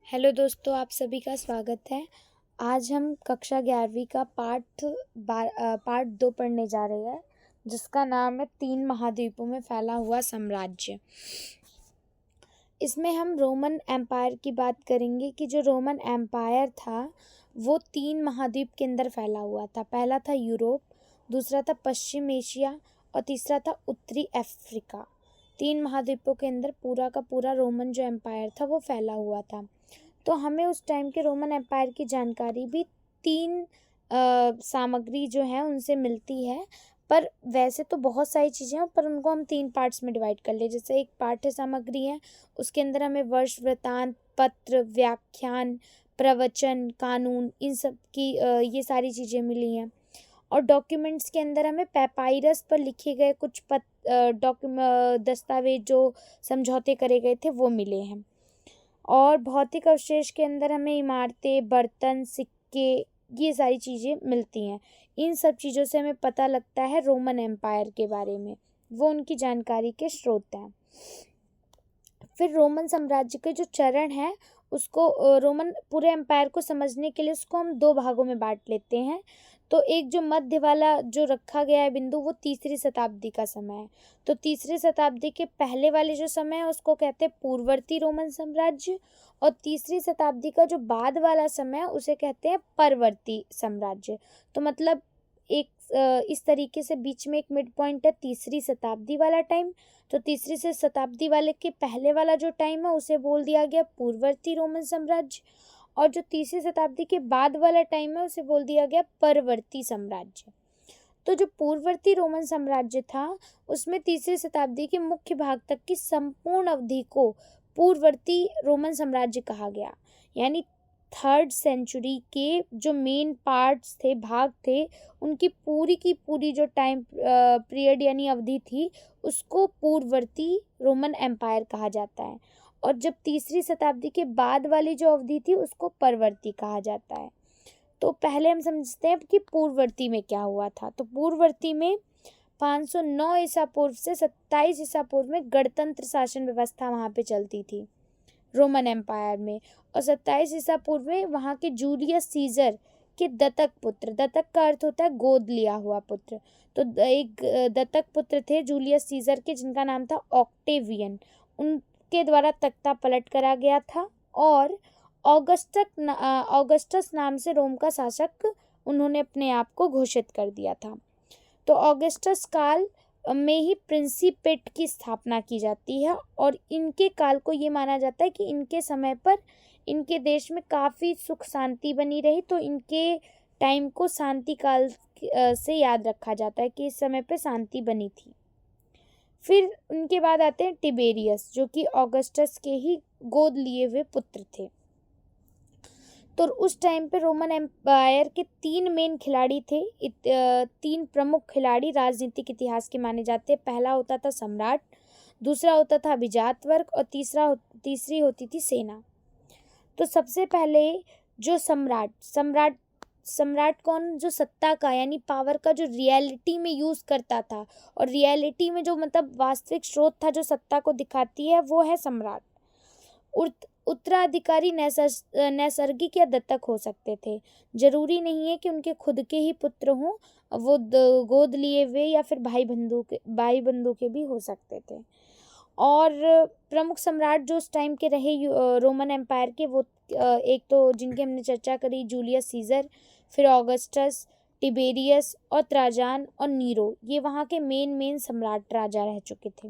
Hello दोस्तों, आप सभी का स्वागत है। आज हम कक्षा 11वीं का पार्ट 2 पढ़ने जा रहे हैं, जिसका नाम है 3 महाद्वीपों में फैला हुआ साम्राज्य। इसमें हम रोमन एम्पायर की बात करेंगे कि जो रोमन एम्पायर था वो 3 महाद्वीप के अंदर फैला हुआ था। पहला था यूरोप, दूसरा था पश्चिम एशिया और तीसरा था उत्तरी अफ्रीका। 3 महाद्वीपों के अंदर पूरा का पूरा रोमन जो एम्पायर था वो फैला हुआ था। तो हमें उस टाइम के रोमन एम्पायर की जानकारी भी 3 सामग्री जो है उनसे मिलती है। पर वैसे तो बहुत सारी चीज़ें हैं, पर उनको हम 3 पार्ट्स में डिवाइड कर ले। जैसे एक पाठ्य सामग्री है, उसके अंदर हमें वर्ष, वृत्तांत, पत्र, व्याख्यान, प्रवचन, कानून, इन सब की ये सारी चीज़ें मिली हैं। और डॉक्यूमेंट्स के अंदर हमें पैपाइरस पर लिखे गए कुछ दस्तावेज जो समझौते करे गए थे वो मिले हैं। और भौतिक अवशेष के अंदर हमें इमारतें, बर्तन, सिक्के, ये सारी चीज़ें मिलती हैं। इन सब चीज़ों से हमें पता लगता है रोमन एम्पायर के बारे में, वो उनकी जानकारी के स्रोत हैं। फिर रोमन साम्राज्य के जो चरण हैं उसको रोमन पूरे एम्पायर को समझने के लिए उसको हम 2 भागों में बांट लेते हैं। तो एक जो मध्य वाला जो रखा गया है बिंदु, वो तीसरी शताब्दी का समय है। तो तीसरी शताब्दी के पहले वाले जो समय है उसको कहते हैं पूर्ववर्ती रोमन साम्राज्य, और तीसरी शताब्दी का जो बाद वाला समय है उसे कहते हैं परवर्ती साम्राज्य। तो मतलब एक इस तरीके से बीच में एक मिड पॉइंट है तीसरी शताब्दी वाला टाइम। तो तीसरी से शताब्दी वाले के पहले वाला जो टाइम है उसे बोल दिया गया पूर्ववर्ती रोमन साम्राज्य, और जो तीसरी शताब्दी के बाद वाला टाइम है उसे बोल दिया गया परवर्ती साम्राज्य। तो जो पूर्ववर्ती रोमन साम्राज्य था उसमें तीसरी शताब्दी के मुख्य भाग तक की संपूर्ण अवधि को पूर्ववर्ती रोमन साम्राज्य कहा गया। यानी 3rd सेंचुरी के जो मेन पार्ट्स थे, भाग थे, उनकी पूरी की पूरी जो टाइम पीरियड यानी अवधि थी उसको पूर्ववर्ती रोमन एम्पायर कहा जाता है। और जब तीसरी शताब्दी के बाद वाली जो अवधि थी उसको परवर्ती कहा जाता है। तो पहले हम समझते हैं कि पूर्ववर्ती में क्या हुआ था। तो पूर्ववर्ती में 509 ईसा पूर्व से 27 ईसा पूर्व में गणतंत्र शासन व्यवस्था वहाँ पे चलती थी रोमन एम्पायर में। और 27 ईसा पूर्व में वहाँ के जूलियस सीजर के दत्तक पुत्र, दत्तक का अर्थ होता है गोद लिया हुआ पुत्र, तो एक दत्तक पुत्र थे जूलियस सीजर के, जिनका नाम था ऑक्टेवियन, उनके द्वारा तख्ता पलट करा गया था। और ऑगस्टस नाम से रोम का शासक उन्होंने अपने आप को घोषित कर दिया था। तो ऑगस्टस काल में ही प्रिंसिपेट की स्थापना की जाती है, और इनके काल को ये माना जाता है कि इनके समय पर इनके देश में काफ़ी सुख शांति बनी रही। तो इनके टाइम को शांति काल से याद रखा जाता है कि इस समय पे शांति बनी थी। फिर उनके बाद आते हैं टिबेरियस, जो कि ऑगस्टस के ही गोद लिए हुए पुत्र थे। तो उस टाइम पे रोमन एम्पायर के 3 मेन खिलाड़ी थे। 3 प्रमुख खिलाड़ी राजनीतिक इतिहास के माने जाते हैं। पहला होता था सम्राट, दूसरा होता था अभिजात वर्ग, और तीसरी होती थी सेना। तो सबसे पहले जो सम्राट कौन, जो सत्ता का यानी पावर का जो रियलिटी में यूज़ करता था, और रियलिटी में जो मतलब वास्तविक स्रोत था जो सत्ता को दिखाती है, वो है सम्राट। उत्तराधिकारी नैसर्गिक या दत्तक हो सकते थे। जरूरी नहीं है कि उनके खुद के ही पुत्र हों, वो गोद लिए हुए या फिर भाई बंधु के भी हो सकते थे। और प्रमुख सम्राट जो उस टाइम के रहे रोमन एम्पायर के, वो एक तो जिनकी हमने चर्चा करी जूलियस सीजर, फिर ऑगस्टस, टिबेरियस और ट्राजान और नीरो, ये वहाँ के मेन सम्राट राजा रह चुके थे।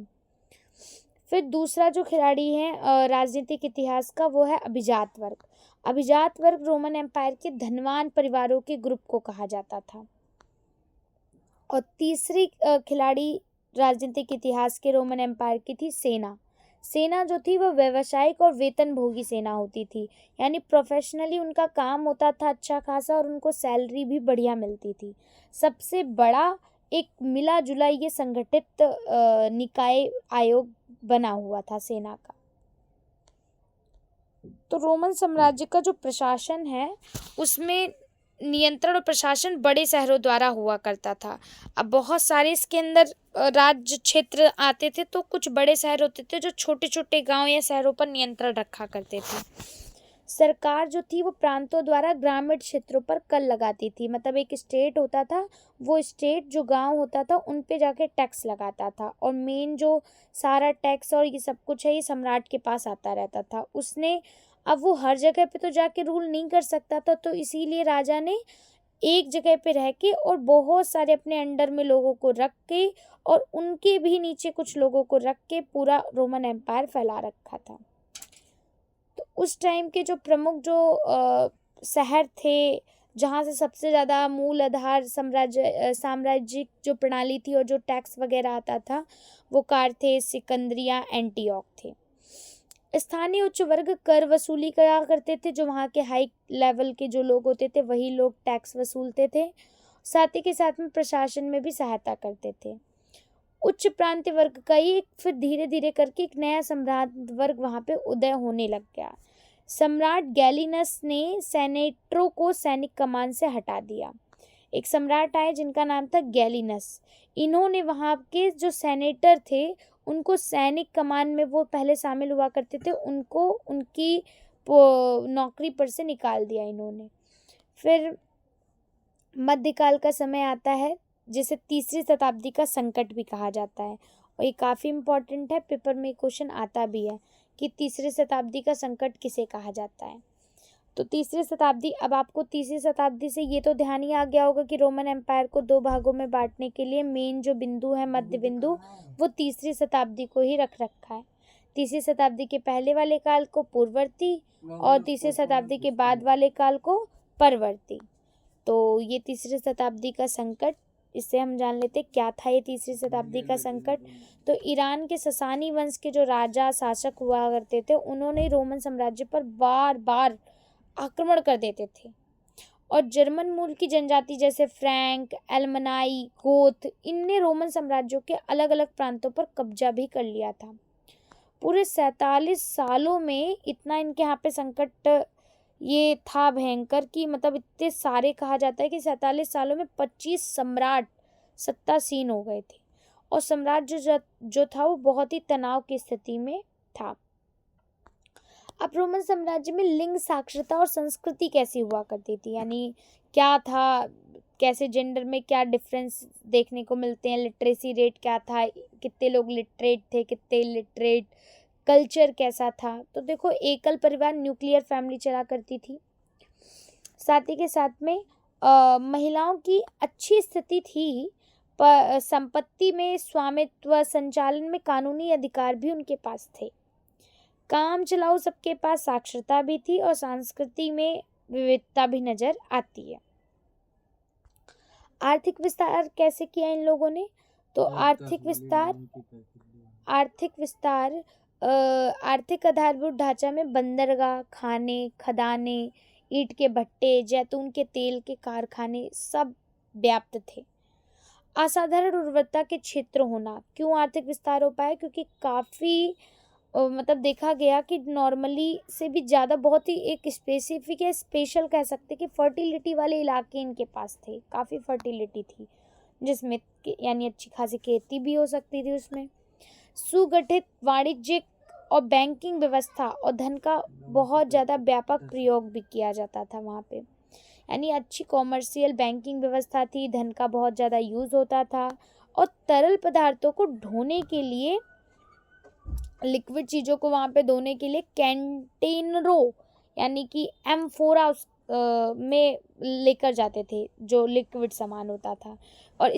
फिर दूसरा जो खिलाड़ी है राजनीतिक इतिहास का, वो है अभिजात वर्ग। अभिजात वर्ग रोमन एम्पायर के धनवान परिवारों के ग्रुप को कहा जाता था। और तीसरी खिलाड़ी राजनीतिक इतिहास के रोमन एम्पायर की थी सेना। सेना जो थी वह व्यावसायिक और वेतनभोगी सेना होती थी, यानी प्रोफेशनली उनका काम होता था अच्छा खासा, और उनको सैलरी भी बढ़िया मिलती थी। सबसे बड़ा एक मिला जुला ये संगठित निकाय आयोग बना हुआ था सेना का। तो रोमन साम्राज्य का जो प्रशासन है उसमें नियंत्रण और प्रशासन बड़े शहरों द्वारा हुआ करता था। अब बहुत सारे इसके अंदर राज्य क्षेत्र आते थे, तो कुछ बड़े शहर होते थे जो छोटे छोटे गांव या शहरों पर नियंत्रण रखा करते थे। सरकार जो थी वो प्रांतों द्वारा ग्रामीण क्षेत्रों पर कर लगाती थी। मतलब एक स्टेट होता था, वो स्टेट जो गांव होता था उन पे जाके टैक्स लगाता था, और मेन जो सारा टैक्स और ये सब कुछ है ये सम्राट के पास आता रहता था। उसने अब वो हर जगह पे तो जाके रूल नहीं कर सकता था, तो इसीलिए राजा ने एक जगह पे रह के और बहुत सारे अपने अंडर में लोगों को रख के और उनके भी नीचे कुछ लोगों को रख के पूरा रोमन एम्पायर फैला रखा था। तो उस टाइम के जो प्रमुख जो शहर थे, जहाँ से सबसे ज़्यादा मूल आधार साम्राज्यिक जो प्रणाली थी और जो टैक्स वगैरह आता था, वो कारथेज, सिकंदरिया, एंटियोक थे। स्थानीय उच्च वर्ग कर वसूली करा करते थे, जो वहाँ के हाई लेवल के जो लोग होते थे वही लोग टैक्स वसूलते थे। साथ ही के साथ में प्रशासन में भी सहायता करते थे। उच्च प्रांतीय वर्ग का ही फिर धीरे धीरे करके एक नया सम्राट वर्ग वहाँ पे उदय होने लग गया। सम्राट गैलिनस ने सेनेटरों को सैनिक कमान से हटा दिया। एक सम्राट आए जिनका नाम था गैलिनस। इन्होंने वहाँ के जो सेनेटर थे उनको सैनिक कमान में, वो पहले शामिल हुआ करते थे, उनको उनकी नौकरी पर से निकाल दिया इन्होंने। फिर मध्यकाल का समय आता है जिसे तीसरी शताब्दी का संकट भी कहा जाता है, और ये काफ़ी इम्पोर्टेंट है, पेपर में क्वेश्चन आता भी है कि तीसरी शताब्दी का संकट किसे कहा जाता है। तो तीसरी शताब्दी, अब आपको तीसरी शताब्दी से ये तो ध्यान ही आ गया होगा कि रोमन एम्पायर को दो भागों में बांटने के लिए मेन जो बिंदु है, मध्य बिंदु, वो तीसरी शताब्दी को ही रख रखा है। तीसरी शताब्दी के पहले वाले काल को पूर्ववर्ती और तीसरी शताब्दी के बाद वाले काल को परवर्ती। तो ये तीसरी शताब्दी का संकट, इससे हम जान लेते क्या था ये तीसरी शताब्दी का संकट। तो ईरान के ससानी वंश के जो राजा शासक हुआ करते थे, उन्होंने रोमन साम्राज्य पर बार बार आक्रमण कर देते थे, और जर्मन मूल की जनजाति जैसे फ्रैंक, एल्मनाई, गोथ, इनने रोमन साम्राज्य के अलग अलग प्रांतों पर कब्जा भी कर लिया था। पूरे 47 सालों में इतना इनके यहाँ पे संकट ये था भयंकर कि मतलब इतने सारे, कहा जाता है कि 47 सालों में 25 सम्राट सत्तासीन हो गए थे, और साम्राज्य जो था वो बहुत ही तनाव की स्थिति में था। अब रोमन साम्राज्य में लिंग साक्षरता और संस्कृति कैसी हुआ करती थी, यानी क्या था, कैसे जेंडर में क्या डिफरेंस देखने को मिलते हैं, लिटरेसी रेट क्या था, कितने लोग लिटरेट थे, कितने लिटरेट, कल्चर कैसा था। तो देखो, एकल परिवार, न्यूक्लियर फैमिली चला करती थी। साथ ही के साथ में महिलाओं की अच्छी स्थिति थी, पर संपत्ति में स्वामित्व, संचालन में कानूनी अधिकार भी उनके पास थे। काम चलाओ सबके पास साक्षरता भी थी, और संस्कृति में विविधता भी नजर आती है। आर्थिक विस्तार कैसे किया इन लोगों ने, तो आर्थिक आधारभूत ढांचा में बंदरगाह, खाने, खदाने, ईंट के भट्टे, जैतून के तेल के कारखाने सब व्याप्त थे। असाधारण उर्वरता के क्षेत्र होना, क्यों आर्थिक विस्तार हो पाया, क्योंकि काफ़ी मतलब देखा गया कि नॉर्मली से भी ज़्यादा, बहुत ही एक स्पेसिफिक है, स्पेशल कह सकते कि फर्टिलिटी वाले इलाके इनके पास थे, काफ़ी फर्टिलिटी थी, जिसमें यानी अच्छी खासी खेती भी हो सकती थी उसमें। सुगठित वाणिज्यिक और बैंकिंग व्यवस्था और धन का बहुत ज़्यादा व्यापक प्रयोग भी किया जाता था वहाँ पे, यानी अच्छी कॉमर्शियल बैंकिंग व्यवस्था थी, धन का बहुत ज़्यादा यूज़ होता था, और तरल पदार्थों को ढोने के लिए, लिक्विड चीज़ों को वहाँ पे धोने के लिए कंटेनरों, यानी कि एम्फोरा में लेकर जाते थे जो लिक्विड सामान होता था। और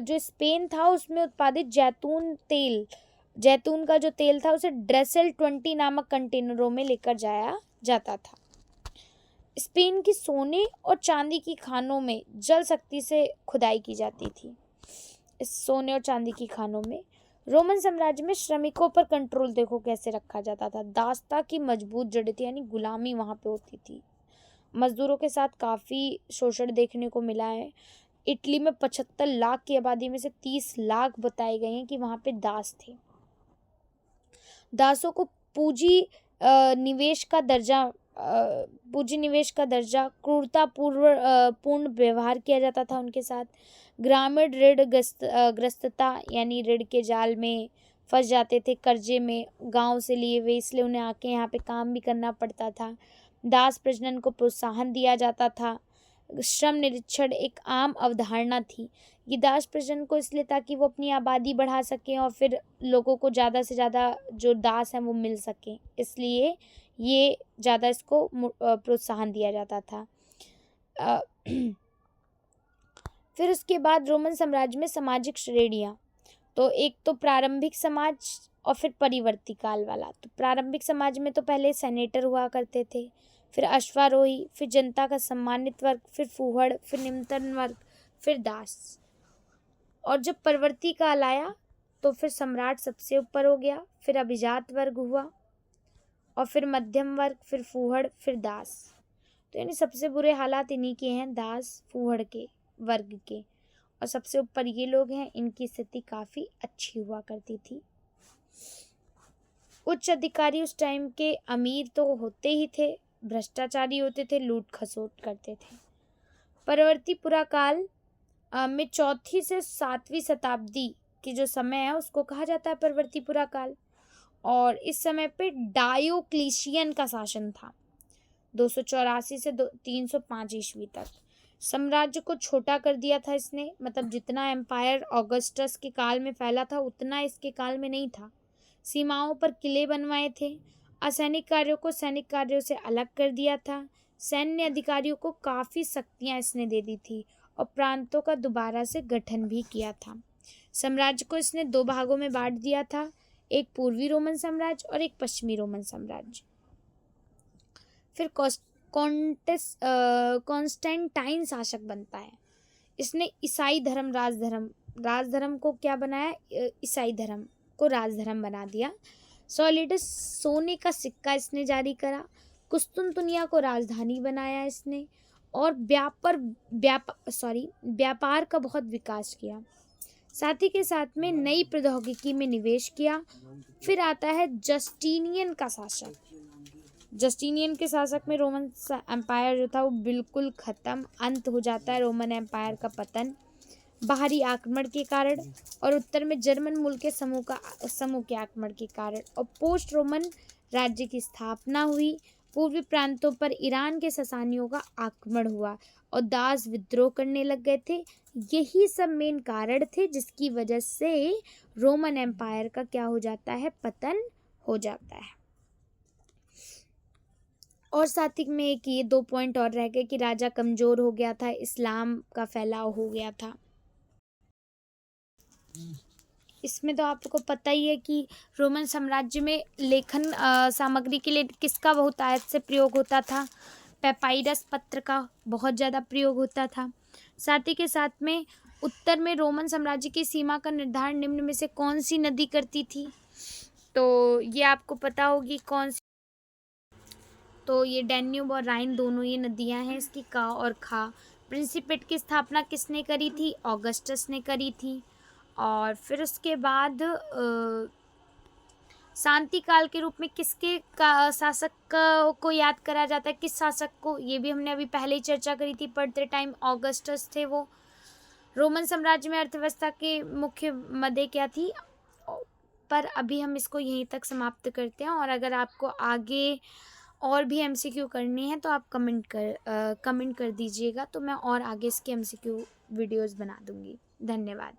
जो स्पेन था उसमें उत्पादित जैतून का जो तेल था उसे ड्रेसेल 20 नामक कंटेनरों में लेकर जाया जाता था। स्पेन की सोने और चांदी की खानों में जल शक्ति से खुदाई की जाती थी। इस सोने और चांदी की खानों में रोमन साम्राज्य में श्रमिकों पर कंट्रोल देखो कैसे रखा जाता था। दासता की मजबूत जड़ थी, यानी गुलामी वहाँ पे होती थी। मजदूरों के साथ काफ़ी शोषण देखने को मिला है। इटली में 75 लाख की आबादी में से 30 लाख बताए गए हैं कि वहाँ पे दास थे। दासों को पूंजी निवेश का दर्जा पूंजीनिवेश का दर्जा, पूर्ण व्यवहार किया जाता था उनके साथ। ग्रामीण ऋण ग्रस्तता यानी ऋण के जाल में फंस जाते थे, कर्जे में गांव से लिए हुए, इसलिए उन्हें आके यहाँ पे काम भी करना पड़ता था। दास प्रजनन को प्रोत्साहन दिया जाता था। श्रम निरीक्षण एक आम अवधारणा थी। ये दास प्रजनन को इसलिए ताकि वो अपनी आबादी बढ़ा सकें और फिर लोगों को ज़्यादा से ज़्यादा जो दास हैं वो मिल सकें, इसलिए ये ज़्यादा इसको प्रोत्साहन दिया जाता था। अ, फिर उसके बाद रोमन साम्राज्य में सामाजिक श्रेणियाँ, तो एक तो प्रारंभिक समाज और फिर परिवर्ती काल वाला। तो प्रारंभिक समाज में तो पहले सेनेटर हुआ करते थे, फिर अश्वारोही, फिर जनता का सम्मानित वर्ग, फिर फूहड़, फिर निम्नतम वर्ग, फिर दास। और जब परवर्ती काल आया तो फिर सम्राट सबसे ऊपर हो गया, फिर अभिजात वर्ग हुआ और फिर मध्यम वर्ग, फिर फूहड़, फिर दास। तो यानी सबसे बुरे हालात इन्हीं के हैं, दास फूहड़ के वर्ग के, और सबसे ऊपर ये लोग हैं, इनकी स्थिति काफ़ी अच्छी हुआ करती थी। उच्च अधिकारी उस टाइम के अमीर तो होते ही थे, भ्रष्टाचारी होते थे, लूट खसोट करते थे। परवर्ती पुराकाल में 4वीं से 7वीं शताब्दी की जो समय है उसको कहा जाता है परवर्ती पुराकाल। और इस समय पे डायोक्लिशियन का शासन था 284 से 305 ईस्वी तक। साम्राज्य को छोटा कर दिया था इसने, मतलब जितना एम्पायर ऑगस्टस के काल में फैला था उतना इसके काल में नहीं था। सीमाओं पर किले बनवाए थे, असैनिक कार्यों को सैनिक कार्यों से अलग कर दिया था, सैन्य अधिकारियों को काफ़ी शक्तियाँ इसने दे दी थी और प्रांतों का दोबारा से गठन भी किया था। साम्राज्य को इसने 2 भागों में बांट दिया था, एक पूर्वी रोमन साम्राज्य और एक पश्चिमी रोमन साम्राज्य। फिर कॉन्स्टेंटाइन शासक बनता है। इसने ईसाई धर्म राजधर्म को क्या बनाया, ईसाई धर्म को राजधर्म बना दिया। सॉलिडस सोने का सिक्का इसने जारी करा। कुस्तुनतुनिया को राजधानी बनाया इसने और व्यापार का बहुत विकास किया। साथ ही के साथ में नई प्रौद्योगिकी में निवेश किया। फिर आता है जस्टिनियन का शासक। जस्टिनियन के शासक में रोमन एम्पायर जो था वो बिल्कुल ख़त्म, अंत हो जाता है रोमन एम्पायर का पतन बाहरी आक्रमण के कारण और उत्तर में जर्मन मूल के समूह के आक्रमण के कारण। और पोस्ट रोमन राज्य की स्थापना हुई। पूर्वी प्रांतों पर ईरान के ससानियों का आक्रमण हुआ और दास विद्रोह करने लग गए थे। यही सब मेन कारण थे जिसकी वजह से रोमन एम्पायर का क्या हो जाता है, पतन हो जाता है। और साथ ही में एक ये 2 पॉइंट और रह गए कि राजा कमज़ोर हो गया था, इस्लाम का फैलाव हो गया था। इसमें तो आपको पता ही है कि रोमन साम्राज्य में लेखन सामग्री के लिए किसका बहुत आयत से प्रयोग होता था, पेपाइरस पत्र का बहुत ज़्यादा प्रयोग होता था। साथ ही के साथ में उत्तर में रोमन साम्राज्य की सीमा का निर्धारण निम्न में से कौन सी नदी करती थी, तो ये आपको पता होगी कौन सी। तो ये डैन्यूब और राइन दोनों ये नदियां हैं इसकी, का और खा। प्रिंसिपेट की स्थापना किसने करी थी, ऑगस्टस ने करी थी। और फिर उसके बाद शांति काल के रूप में किसके शासक को याद करा जाता है, किस शासक को, ये भी हमने अभी पहले ही चर्चा करी थी पढ़ते टाइम, ऑगस्टस थे वो। रोमन साम्राज्य में अर्थव्यवस्था के मुख्य मदे क्या थी, पर अभी हम इसको यहीं तक समाप्त करते हैं। और अगर आपको आगे और भी MCQ करनी है तो आप कमेंट कर दीजिएगा, तो मैं और आगे इसके MCQ वीडियोज़ बना दूँगी। धन्यवाद।